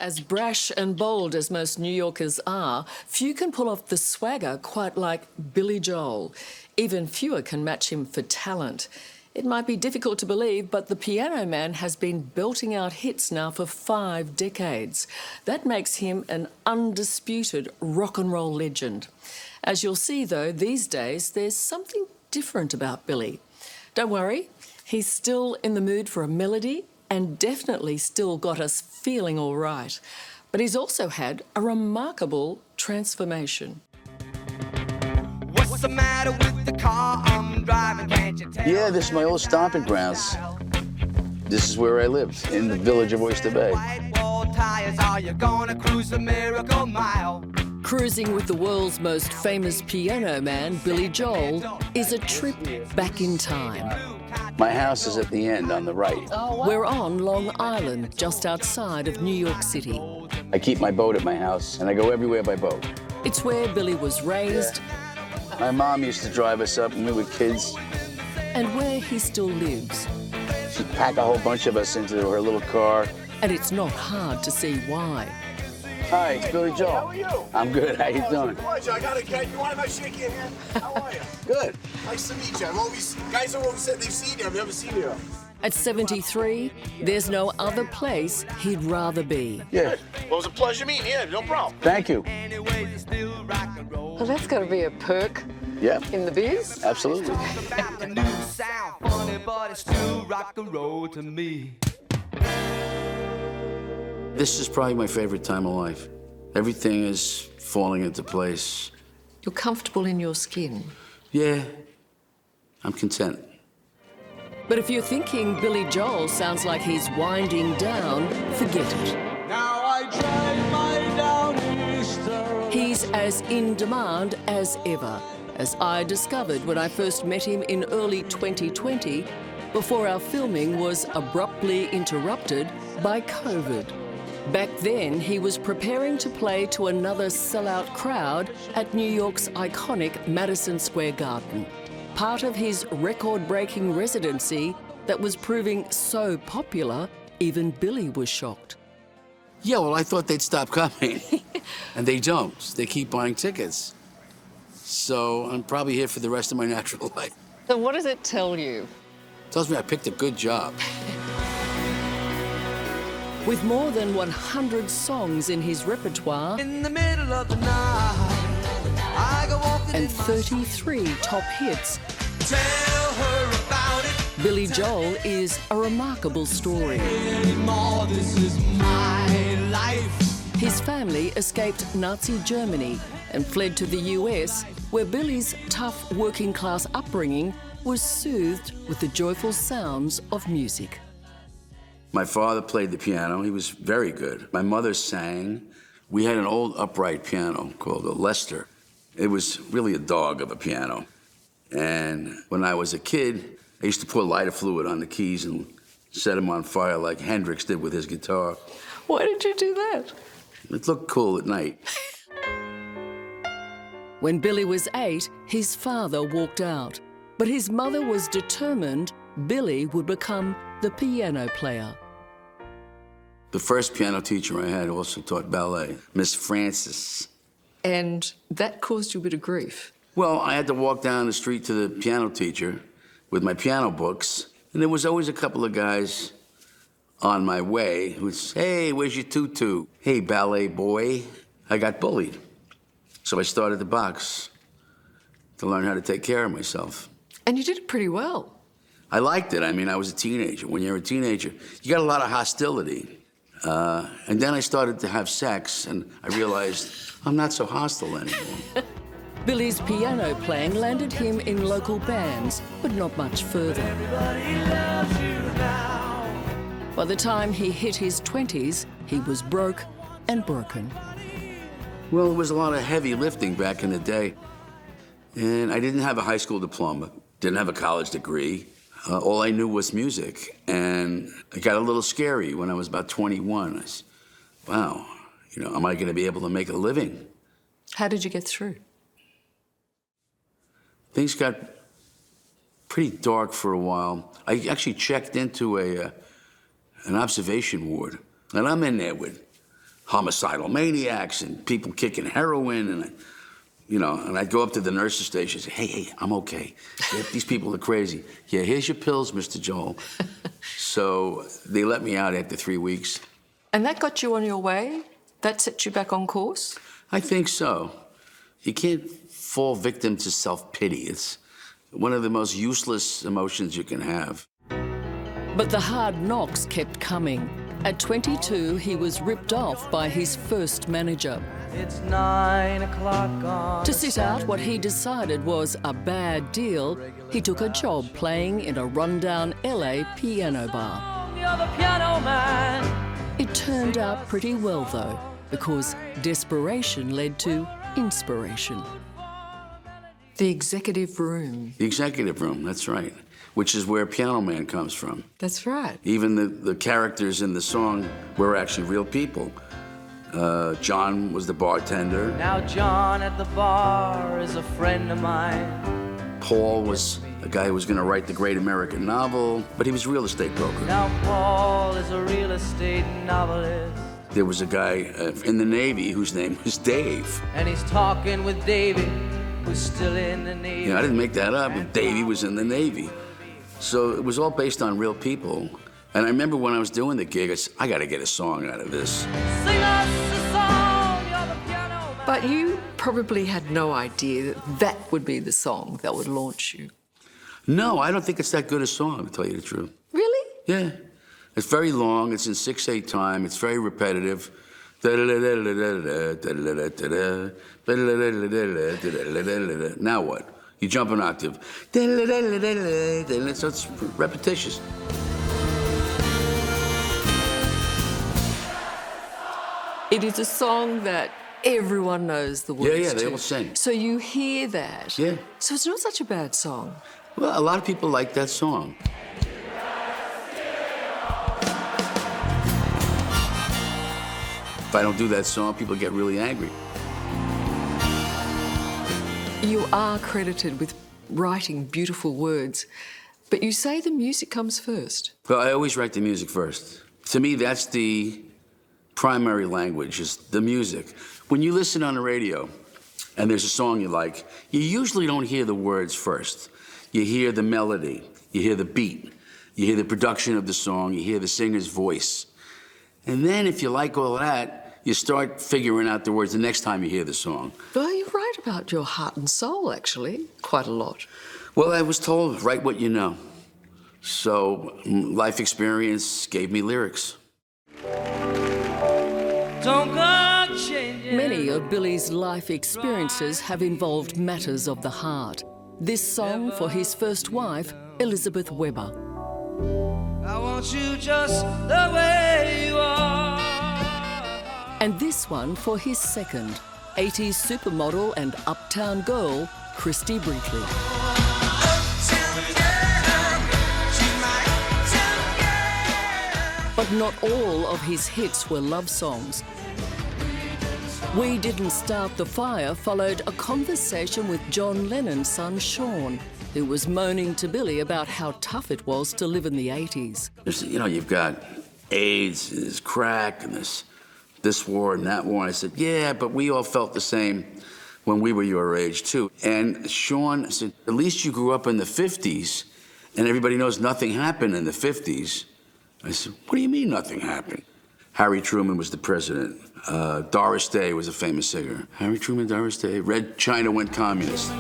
As brash and bold as most New Yorkers are, few can pull off the swagger quite like Billy Joel. Even fewer can match him for talent. It might be difficult to believe, but the Piano Man has been belting out hits now for 5 decades. That makes him an undisputed rock and roll legend. As you'll see, though, these days there's something different about Billy. Don't worry, he's still in the mood for a melody and definitely still got us feeling all right. But he's also had a remarkable transformation. What's the matter with the car I'm driving? Can't you tell? Yeah, this is my old stomping grounds. This is where I lived, in the village of Oyster Bay. White wall tires, are you gonna cruise the Miracle Mile? Cruising with the world's most famous piano man, Billy Joel, is a trip back in time. My house is at the end on the right. We're on Long Island, just outside of New York City. I keep my boat at my house, and I go everywhere by boat. It's where Billy was raised. My mom used to drive us up when we were kids. And where he still lives. She'd pack a whole bunch of us into her little car. And it's not hard to see why. Hi, it's Billy Joel. How are you? I'm good. How you doing? Pleasure. I gotta get you. Want to shake your hand? How are you? Good. Nice to meet you. Guys have always said they've seen you. I've never seen you. At 73, there's no other place he'd rather be. Yeah. Well, it was a pleasure meeting you. No problem. Thank you. Well, that's got to be a perk Yeah. in the biz. Absolutely. About the new sound, funny, but it's still rock and roll to me. This is probably my favorite time of life. Everything is falling into place. You're comfortable in your skin. Yeah, I'm content. But if you're thinking Billy Joel sounds like he's winding down, forget it. Now I drive my downeaster. He's as in demand as ever, as I discovered when I first met him in early 2020, before our filming was abruptly interrupted by COVID. Back then, he was preparing to play to another sellout crowd at New York's iconic Madison Square Garden, part of his record-breaking residency that was proving so popular, even Billy was shocked. Yeah, well, I thought they'd stop coming. And they don't. They keep buying tickets. So I'm probably here for the rest of my natural life. So what does it tell you? Tells me I picked a good job. With more than 100 songs in his repertoire In the middle of the night, I go walking and in my 33 top hits, tell her about it. Billy Joel is a remarkable story. Anymore, this is my life. His family escaped Nazi Germany and fled to the US, where Billy's tough working-class upbringing was soothed with the joyful sounds of music. My father played the piano. He was very good. My mother sang. We had an old upright piano called a Lester. It was really a dog of a piano. And when I was a kid, I used to pour lighter fluid on the keys and set them on fire like Hendrix did with his guitar. Why did you do that? It looked cool at night. When Billy was 8, his father walked out, but his mother was determined Billy would become the piano player. The first piano teacher I had also taught ballet, Miss Francis. And that caused you a bit of grief. Well, I had to walk down the street to the piano teacher with my piano books, and there was always a couple of guys on my way who'd say, "Hey, where's your tutu? Hey, ballet boy." I got bullied. So I started to box to learn how to take care of myself. And you did it pretty well. I liked it. I mean, I was a teenager. When you're a teenager, you got a lot of hostility. And then I started to have sex, and I realized I'm not so hostile anymore. Billy's piano playing landed him in local bands, but not much further. By the time he hit his 20s, he was broke and broken. Well, it was a lot of heavy lifting back in the day. And I didn't have a high school diploma, didn't have a college degree. All I knew was music. And it got a little scary when I was about 21. I said, wow, am I going to be able to make a living? How did you get through? Things got pretty dark for a while. I actually checked into an observation ward. And I'm in there with homicidal maniacs and people kicking heroin, and and I'd go up to the nurse's station and say, hey, I'm okay. Yeah, these people are crazy. Yeah, here's your pills, Mr. Joel. So they let me out after 3 weeks. And that got you on your way? That set you back on course? I think so. You can't fall victim to self-pity. It's one of the most useless emotions you can have. But the hard knocks kept coming. At 22, he was ripped off by his first manager. It's 9 o'clock on To sit out what he decided was a bad deal, he took a job playing in a rundown LA piano bar. You're the piano man. It turned out pretty well, though, because desperation led to inspiration. The executive room. The executive room, that's right, which is where Piano Man comes from. That's right. Even the characters in the song were actually real people. John was the bartender. Now John at the bar is a friend of mine. Paul was a guy who was going to write the great American novel, but he was a real estate broker. Now Paul is a real estate novelist. There was a guy in the Navy whose name was Dave. And he's talking with Davey, who's still in the Navy. I didn't make that up. Davey was in the Navy. So it was all based on real people. And I remember when I was doing the gig, I got to get a song out of this. Sing us a song, you're the piano man. But you probably had no idea that that would be the song that would launch you. No, I don't think it's that good a song, to tell you the truth. Really? Yeah. It's very long. It's in 6/8 time. It's very repetitive. Now what? You jump an octave. So it's repetitious. It is a song that everyone knows the words Yeah, they to. all sing. So you hear that. Yeah. So it's not such a bad song. Well, a lot of people like that song. If I don't do that song, people get really angry. You are credited with writing beautiful words, but you say the music comes first. Well, I always write the music first. To me, that's the primary language, is the music. When you listen on the radio and there's a song you like, you usually don't hear the words first. You hear the melody, you hear the beat, you hear the production of the song, you hear the singer's voice. And then if you like all that, you start figuring out the words the next time you hear the song. Well, you write about your heart and soul, actually, quite a lot. Well, I was told, write what you know. So life experience gave me lyrics. Don't go changing. Many of Billy's life experiences have involved matters of the heart. This song for his first wife, Elizabeth Weber. I want you just the way you are. And this one for his second, 80s supermodel and uptown girl, Christy Brinkley. But not all of his hits were love songs. We Didn't Start the Fire followed a conversation with John Lennon's son, Sean, who was moaning to Billy about how tough it was to live in the 80s. You've got AIDS, there's crack, and this war and that war. I said, yeah, but we all felt the same when we were your age, too. And Sean said, at least you grew up in the 50s, and everybody knows nothing happened in the 50s. I said, what do you mean nothing happened? Harry Truman was the president. Doris Day was a famous singer. Harry Truman, Doris Day. Red China went communist.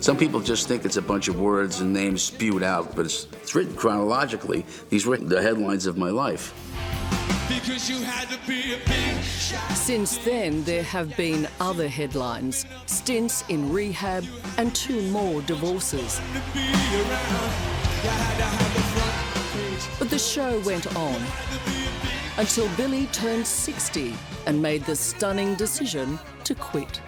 Some people just think it's a bunch of words and names spewed out, but it's written chronologically. These were the headlines of my life. Because you had to be a big shot. Since then, there have been other headlines, stints in rehab and 2 more divorces. But the show went on until Billy turned 60 and made the stunning decision to quit.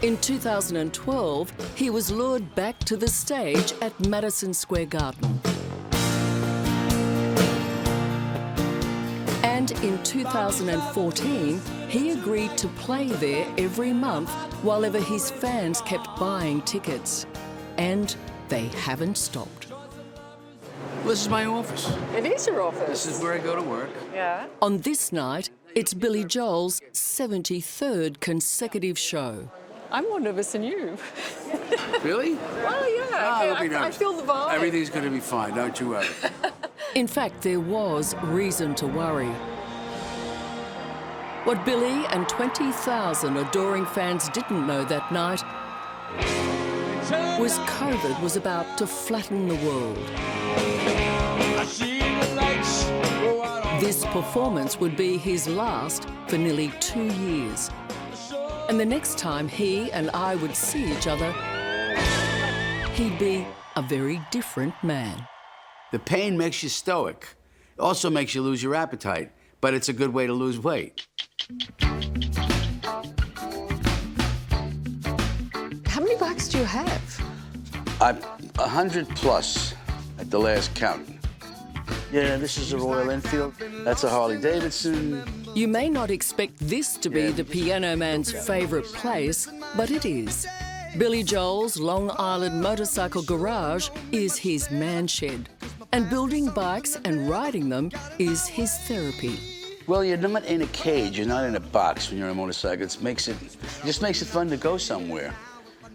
In 2012, he was lured back to the stage at Madison Square Garden. And in 2014, he agreed to play there every month while ever his fans kept buying tickets. And they haven't stopped. This is my office. It is your office. This is where I go to work. Yeah. On this night, it's Billy Joel's 73rd consecutive show. I'm more nervous than you. Really? Well, yeah. Don't be nervous. I feel the vibe. Everything's going to be fine, don't you worry. In fact, there was reason to worry. What Billy and 20,000 adoring fans didn't know that night was COVID was about to flatten the world. This performance would be his last for nearly 2 years. And the next time he and I would see each other, he'd be a very different man. The pain makes you stoic. It also makes you lose your appetite, but it's a good way to lose weight. How many bikes do you have? 100 plus at the last count. Yeah, this is a Royal Enfield. That's a Harley Davidson. You may not expect this to be the piano man's favourite place, but it is. Billy Joel's Long Island motorcycle garage is his man shed, and building bikes and riding them is his therapy. Well, you're not in a cage, you're not in a box when you're on a motorcycle. It just makes it fun to go somewhere.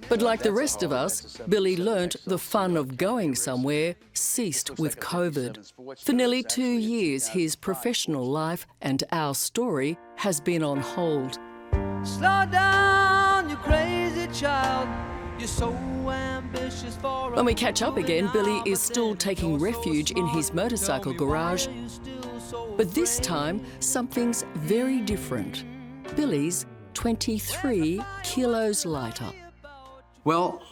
But like the rest of us, Billy learnt the fun of going somewhere ceased with COVID. For nearly 2 years, his professional life and our story has been on hold. Slow down, you crazy child. You're so ambitious for. When we catch up again, Billy is still taking refuge in his motorcycle garage. But this time, something's very different. Billy's 23 kilos lighter. Well,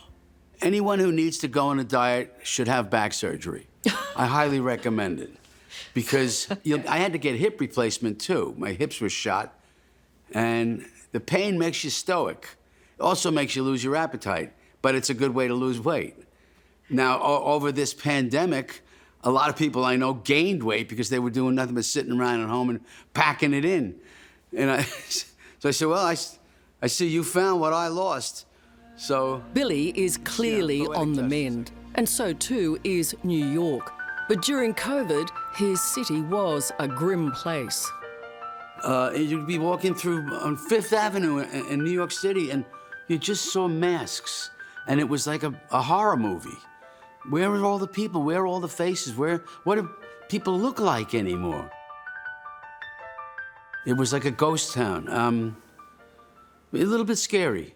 anyone who needs to go on a diet should have back surgery. I highly recommend it. Because I had to get hip replacement too. My hips were shot. And the pain makes you stoic. It also makes you lose your appetite, but it's a good way to lose weight. Now, over this pandemic, a lot of people I know gained weight because they were doing nothing but sitting around at home and packing it in. And so I said, well, I see you found what I lost. So Billy is clearly on the mend, and so too is New York. But during COVID, his city was a grim place. You'd be walking through on Fifth Avenue in New York City, and you just saw masks, and it was like a horror movie. Where are all the people? Where are all the faces? What do people look like anymore? It was like a ghost town. A little bit scary.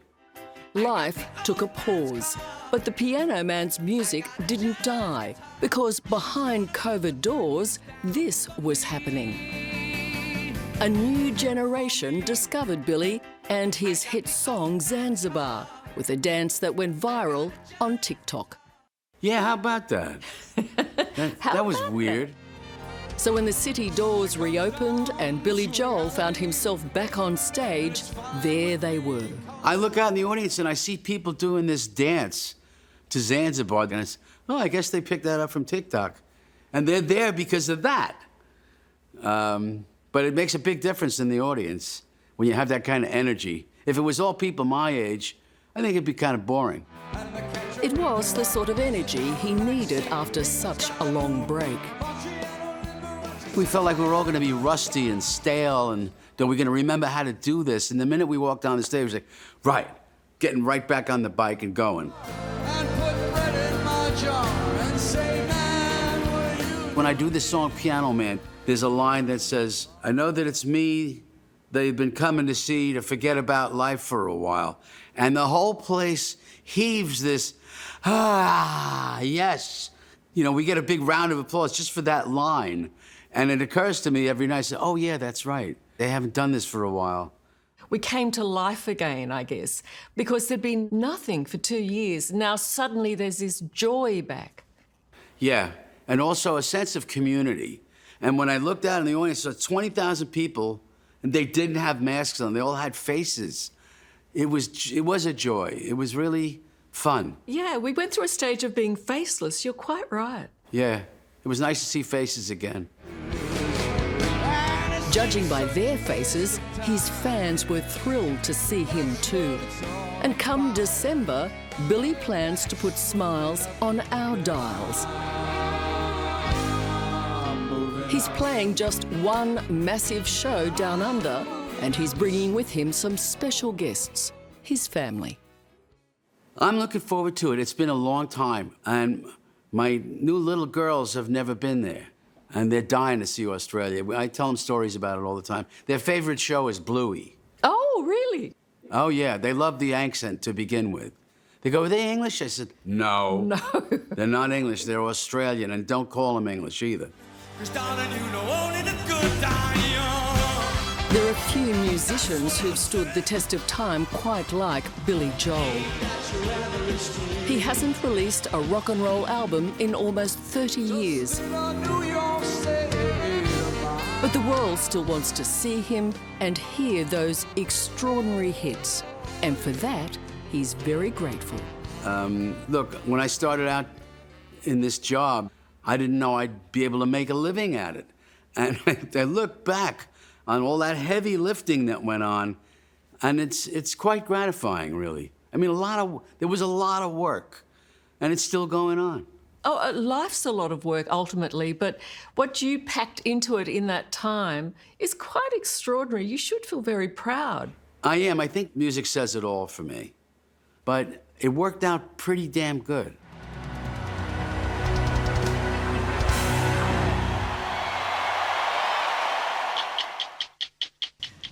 Life took a pause, but the piano man's music didn't die, because behind COVID doors, this was happening. A new generation discovered Billy and his hit song Zanzibar, with a dance that went viral on TikTok. Yeah, how about that? That was weird. So when the city doors reopened and Billy Joel found himself back on stage, there they were. I look out in the audience and I see people doing this dance to Zanzibar, and I guess they picked that up from TikTok. And they're there because of that. But it makes a big difference in the audience when you have that kind of energy. If it was all people my age, I think it'd be kind of boring. It was the sort of energy he needed after such a long break. We felt like we were all going to be rusty and stale, and that we're going to remember how to do this. And the minute we walked down the stage, it was like, right, getting right back on the bike and going. And put bread in my jar and say, man, were you? When I do this song, Piano Man, there's a line that says, I know that it's me they've been coming to see to forget about life for a while. And the whole place heaves this, yes. You know, we get a big round of applause just for that line. And it occurs to me every night, I say, oh yeah, that's right. They haven't done this for a while. We came to life again, I guess, because there'd been nothing for 2 years. Now suddenly there's this joy back. Yeah, and also a sense of community. And when I looked out in the audience, I saw 20,000 people, and they didn't have masks on. They all had faces. It was a joy. It was really fun. Yeah, we went through a stage of being faceless. You're quite right. Yeah, it was nice to see faces again. And it's Judging by their faces, his fans were thrilled to see him too. And come December, Billy plans to put smiles on our dials. He's playing just one massive show down under, and he's bringing with him some special guests, his family. I'm looking forward to it. It's been a long time, and my new little girls have never been there, and they're dying to see Australia. I tell them stories about it all the time. Their favorite show is Bluey. Oh, really? Oh, yeah, they love the accent to begin with. They go, are they English? I said, no. No. They're not English, they're Australian, and don't call them English either. There are few musicians who've stood the test of time quite like Billy Joel. He hasn't released a rock and roll album in almost 30 years. But the world still wants to see him and hear those extraordinary hits. And for that, he's very grateful. Look, when I started out in this job, I didn't know I'd be able to make a living at it. And I look back on all that heavy lifting that went on, and it's quite gratifying, really. I mean, there was a lot of work, and it's still going on. Oh, life's a lot of work, ultimately, but what you packed into it in that time is quite extraordinary. You should feel very proud. I am. I think music says it all for me. But it worked out pretty damn good.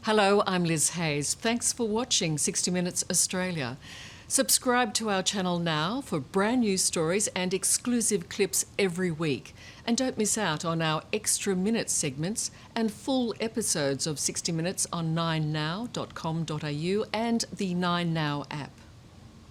Hello, I'm Liz Hayes. Thanks for watching 60 Minutes Australia. Subscribe to our channel now for brand new stories and exclusive clips every week. And don't miss out on our extra minute segments and full episodes of 60 Minutes on 9now.com.au and the 9Now app.